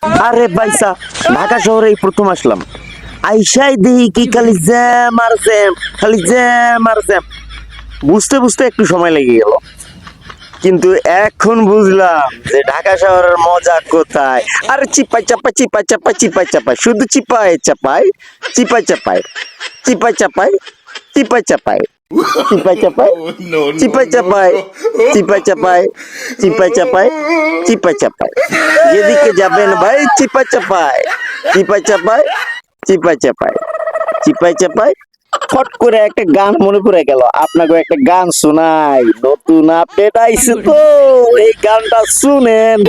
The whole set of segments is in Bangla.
আরে বাইসা, ঢাকা শহরে এই প্রথম আসলাম। আইসাই দেখি কি খালি জ্যাম আর জ্যাম, খালি জ্যাম আর জ্যাম। বুঝতে বুঝতে একটু সময় লেগে গেল, কিন্তু এখন বুঝলাম যে ঢাকা শহরের মজা কোথায়। আরে চিপাই চাপাই চিপাই চাপাই চিপাই চাপাই, শুধু চিপাই চাপাই চিপাই চাপাই চিপাই চাপাই চিপাই চাপাই চিপাই চাপাই চিপাই চাপাই চিপাই চাপাই চিপাই চাপাই চিপাই চাপাই। যেদিকে যাবেন ভাই চিপাই চাপাই চিপাই চাপাই চিপাই চাপাই চিপাই চাপাই। ফট করে একটা গান মনে পড়ে গেল, আপনাকে একটা গান শোনাই, নতুন আপডেট আইছে তো, এই গানটা শুনেন।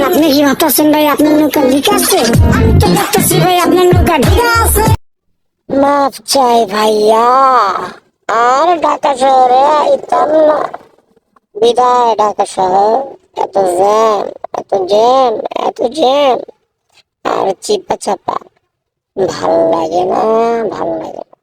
আপনি কি ভাবতেছেন ভাই আপনার নৌকা ঠিক আছে? আমি তো দেখতেছি ভাই আপনার নৌকা ঠিক আছে। মাফ চাই ভাইয়া, আর ঢাকা শহরে আইতাম না। বিদায় ঢাকা শহর। এত জ্যাম, এত জ্যাম, এত জ্যাম আর চিপা চাপা, ভাল লাগে না, ভাল লাগে না।